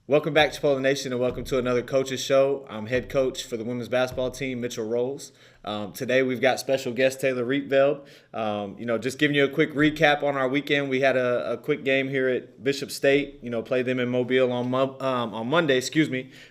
Welcome back, Chipola Nation, and welcome to another Coaches Show. I'm head coach for the women's basketball team, Mitchell Rolls. Today we've got special guest Taylor Rietveld. Just giving you a quick recap on our weekend. We had a quick game here at Bishop State. Played them in Mobile on Monday.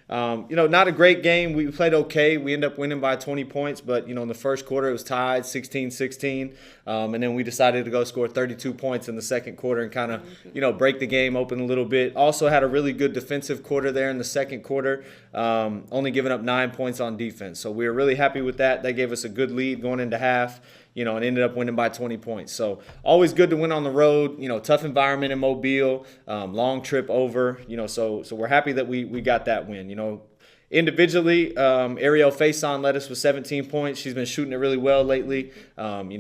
Not a great game. We played okay. We ended up winning by 20 points, but in the first quarter it was tied 16-16, and then we decided to go score 32 points in the second quarter and kind of break the game open a little bit. Also had a really good defensive quarter there in the second quarter, only giving up 9 points on defense. So we were really happy with that. They gave us a good lead going into half, and ended up winning by 20 points. So always good to win on the road. Tough environment in Mobile, long trip over. So we're happy that we got that win. Individually, Ariel Faison led us with 17 points. She's been shooting it really well lately.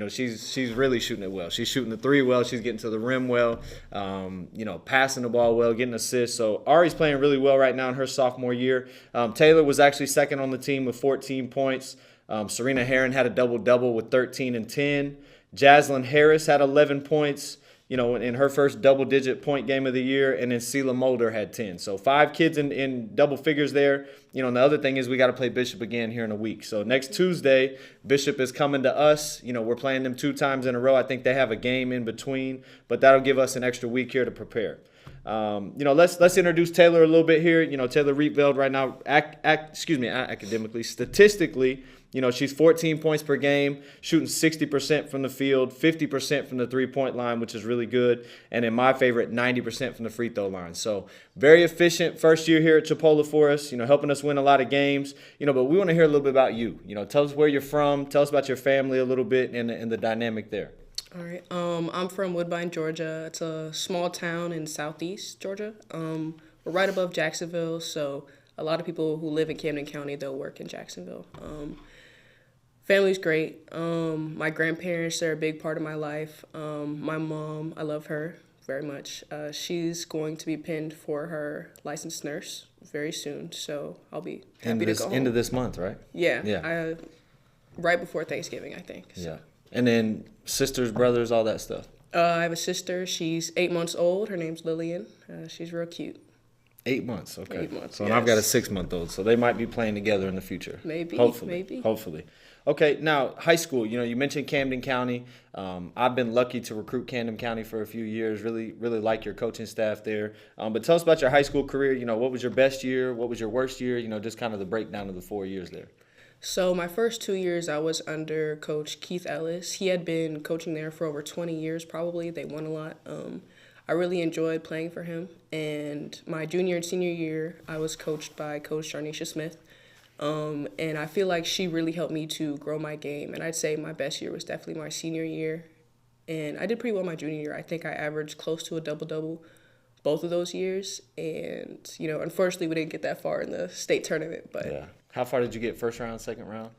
She's really shooting it well. She's shooting the three well. She's getting to the rim well. Passing the ball well, getting assists. So Ari's playing really well right now in her sophomore year. Taylor was actually second on the team with 14 points. Serena Herron had a double-double with 13 and 10. Jaslyn Harris had 11 points, in her first double-digit point game of the year, and then Sela Mulder had 10. So 5 kids in double figures there. And the other thing is we got to play Bishop again here in a week. So next Tuesday, Bishop is coming to us. We're playing them 2 times in a row. I think they have a game in between, but that'll give us an extra week here to prepare. Let's introduce Taylor a little bit here. Taylor Rietveld right now, academically, statistically, she's 14 points per game, shooting 60% from the field, 50% from the three-point line, which is really good, and in my favorite, 90% from the free throw line. So very efficient first year here at Chipola for us, helping us win a lot of games, but we want to hear a little bit about you. Tell us where you're from, tell us about your family a little bit and the dynamic there. All right. I'm from Woodbine, Georgia. It's a small town in southeast Georgia. We're right above Jacksonville, so a lot of people who live in Camden County, they'll work in Jacksonville. Family's great. My grandparents are a big part of my life. My mom, I love her very much. She's going to be pinned for her licensed nurse very soon, so I'll be happy to go home. End of this month, right? Yeah. Right before Thanksgiving, I think. So. Yeah. And then sisters, brothers, all that stuff. I have a sister. She's 8 months old. Her name's Lillian. She's real cute. 8 months, okay. 8 months, So yes. and I've got a 6-month-old, so they might be playing together in the future. Maybe. Hopefully. Okay, now high school. You mentioned Camden County. I've been lucky to recruit Camden County for a few years. Really, really like your coaching staff there. But tell us about your high school career. What was your best year? What was your worst year? Just kind of the breakdown of the 4 years there. So my first 2 years, I was under Coach Keith Ellis. He had been coaching there for over 20 years probably. They won a lot. I really enjoyed playing for him. And my junior and senior year, I was coached by Coach Jarnisha Smith. And I feel like she really helped me to grow my game. And I'd say my best year was definitely my senior year. And I did pretty well my junior year. I think I averaged close to a double-double both of those years. And, unfortunately, we didn't get that far in the state tournament. But Yeah. How far did you get? First round, second round?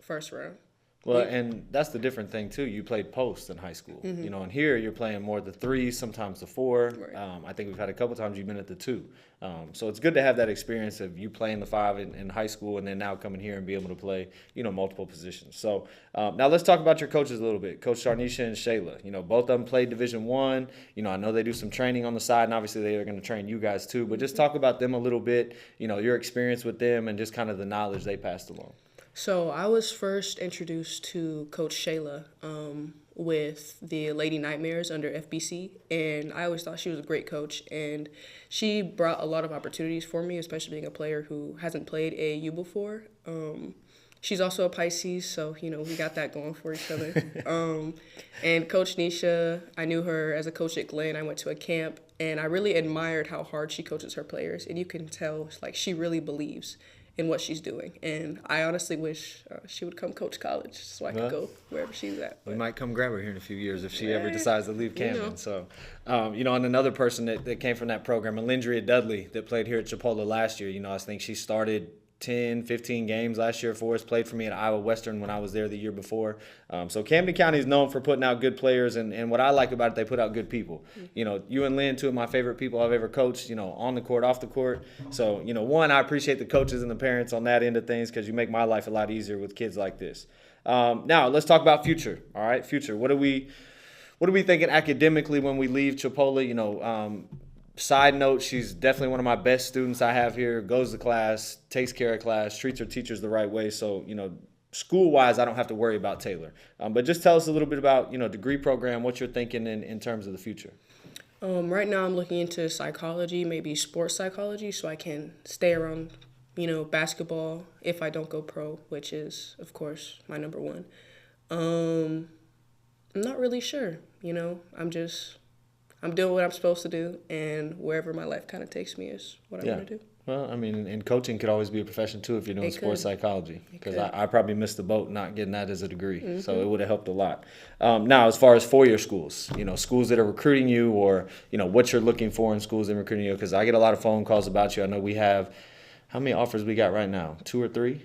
First round. Well, and that's the different thing, too. You played post in high school. Mm-hmm. And here you're playing more the 3, sometimes the 4. Right. I think we've had a couple times you've been at the 2. So it's good to have that experience of you playing the 5 in high school and then now coming here and be able to play, multiple positions. So now let's talk about your coaches a little bit. Coach Sharnisha and Shayla. Both of them played Division I. I know they do some training on the side, and obviously they are going to train you guys too. But just talk about them a little bit, your experience with them and just kind of the knowledge they passed along. So I was first introduced to Coach Shayla with the Lady Nightmares under FBC, and I always thought she was a great coach, and she brought a lot of opportunities for me, especially being a player who hasn't played AAU before. She's also a Pisces, so, we got that going for each other. And Coach Nisha, I knew her as a coach at Glenn. I went to a camp, and I really admired how hard she coaches her players, and you can tell, she really believes in what she's doing. And I honestly wish she would come coach college so I could go wherever she's at. We might come grab her here in a few years if she ever decides to leave Camden. So, and another person that came from that program, Alindria Dudley, that played here at Chipola last year. I think she started 10, 15 games last year for us, played for me at Iowa Western when I was there the year before. So Camden County is known for putting out good players, and what I like about it, they put out good people. You and Lynn, 2 of my favorite people I've ever coached, on the court, off the court. So, one, I appreciate the coaches and the parents on that end of things because you make my life a lot easier with kids like this. Now, let's talk about future, all right? Future. What are we thinking academically when we leave Chipola? Side note, she's definitely one of my best students I have here. Goes to class, takes care of class, treats her teachers the right way. So, school wise, I don't have to worry about Taylor. But just tell us a little bit about, degree program, what you're thinking in terms of the future. Right now, I'm looking into psychology, maybe sports psychology, so I can stay around, basketball if I don't go pro, which is, of course, my number one. I'm not really sure, I'm doing what I'm supposed to do, and wherever my life kind of takes me is what I want to do. Well, I mean, and coaching could always be a profession too if you're doing sports psychology. Because I probably missed the boat not getting that as a degree, so it would have helped a lot. Now, as far as four-year schools, schools that are recruiting you, or what you're looking for in schools that are recruiting you, because I get a lot of phone calls about you. I know we have, how many offers we got right now? 2 or 3?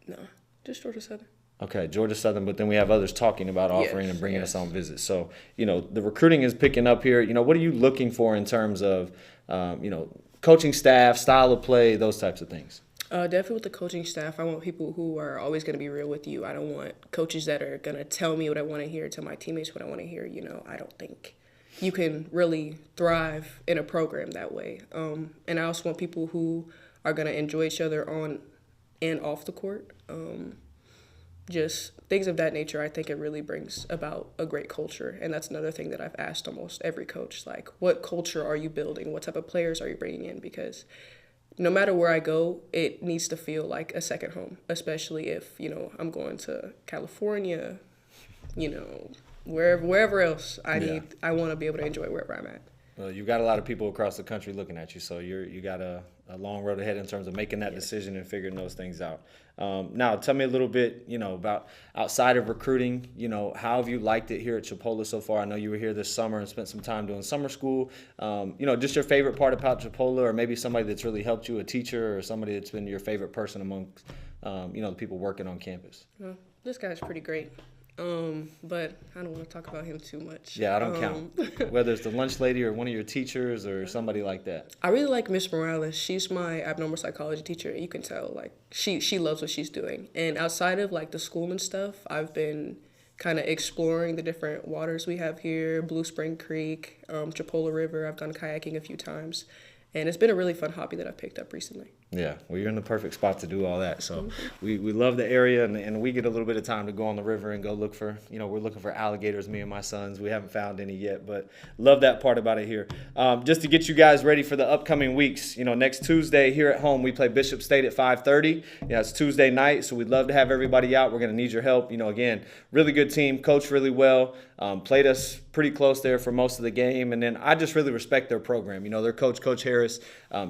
No, just Georgia Southern. Okay, Georgia Southern, but then we have others talking about offering and bringing us on visits. So, the recruiting is picking up here. What are you looking for in terms of, coaching staff, style of play, those types of things? Definitely with the coaching staff, I want people who are always going to be real with you. I don't want coaches that are going to tell me what I want to hear, tell my teammates what I want to hear. I don't think you can really thrive in a program that way. And I also want people who are going to enjoy each other on and off the court. Just things of that nature, I think it really brings about a great culture. And that's another thing that I've asked almost every coach, like, what culture are you building? What type of players are you bringing in? Because no matter where I go, it needs to feel like a second home, especially if, I'm going to California, wherever else I want to be able to enjoy wherever I'm at. Well, you've got a lot of people across the country looking at you, so you got a long road ahead in terms of making that decision and figuring those things out. Now, tell me a little bit, about outside of recruiting, how have you liked it here at Chipola so far? I know you were here this summer and spent some time doing summer school. Just your favorite part about Chipola, or maybe somebody that's really helped you, a teacher or somebody that's been your favorite person among, the people working on campus. Well, this guy's pretty great. But I don't want to talk about him too much. Yeah, I don't count. Whether it's the lunch lady or one of your teachers or somebody like that. I really like Miss Morales. She's my abnormal psychology teacher. You can tell, like, she loves what she's doing. And outside of, like, the school and stuff, I've been kind of exploring the different waters we have here, Blue Spring Creek, Chipola River. I've done kayaking a few times. And it's been a really fun hobby that I've picked up recently. Yeah, well, you're in the perfect spot to do all that. So we love the area, and we get a little bit of time to go on the river and go look for, we're looking for alligators, me and my sons. We haven't found any yet, but love that part about it here. Just to get you guys ready for the upcoming weeks, next Tuesday here at home, we play Bishop State at 5:30. It's Tuesday night, so we'd love to have everybody out. We're going to need your help. Again, really good team, coached really well, played us pretty close there for most of the game, and then I just really respect their program. Their coach, Coach Harris,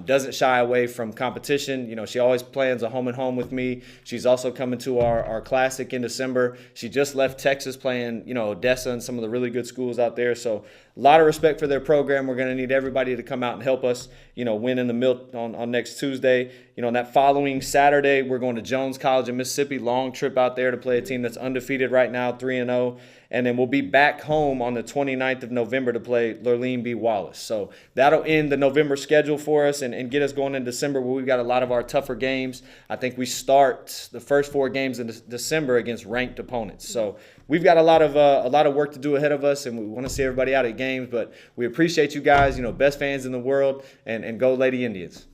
doesn't shy away from competition. She always plans a home and home with me. She's also coming to our classic in December. She just left Texas playing, Odessa and some of the really good schools out there. So a lot of respect for their program. We're going to need everybody to come out and help us, win in the Milt on next Tuesday. On that following Saturday, we're going to Jones College in Mississippi. Long trip out there to play a team that's undefeated right now, 3-0. And then we'll be back home on the 29th of November to play Lurleen B. Wallace. So that'll end the November schedule for us and get us going in December, where we've got a lot of our tougher games. I think we start the first 4 games in December against ranked opponents. So we've got a lot of work to do ahead of us, and we want to see everybody out at games. But we appreciate you guys, best fans in the world, and go Lady Indians.